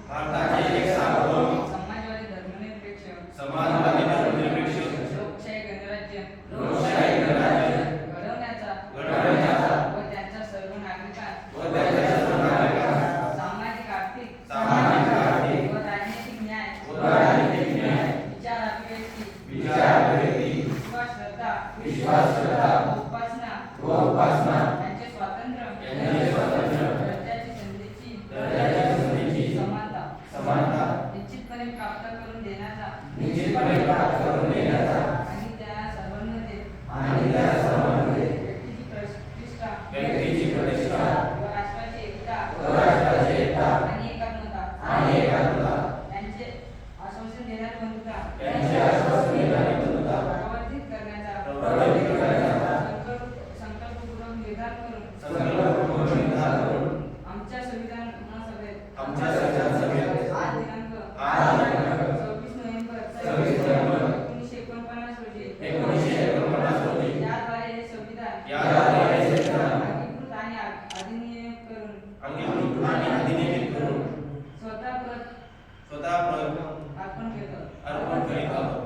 भारताचे एक सार्वभौम समाजवादी धर्मनिरपेक्ष लोकशाही गणराज्य घडवण्याचा व त्यांच्या सर्व नागरिकांना सामाजिक आर्थिक व राजनैतिक न्याय विचार अभिव्यक्ती विश्वास श्रद्धा व उपासना यांचे स्वातंत्र्य दर्जाची संधीची समानता निश्चितपणे प्राप्त करून देण्याचा आणि त्या सर्वांमध्ये व्यक्तीची प्रतिष्ठा व राष्ट्राची एकता आणि एकात्मता यांचे आश्वासन देणारी बंधुता प्रवर्धित करण्याचा संकल्पपूर्वक निर्धार करून आमच्या संविधान सभेत आज दिनांक 26 नोव्हेंबर 1949 रोजी याद्वारे हे संविधान अंगीकृत आणि अधिनियमित करून स्वतः अर्पण करीत आहोत.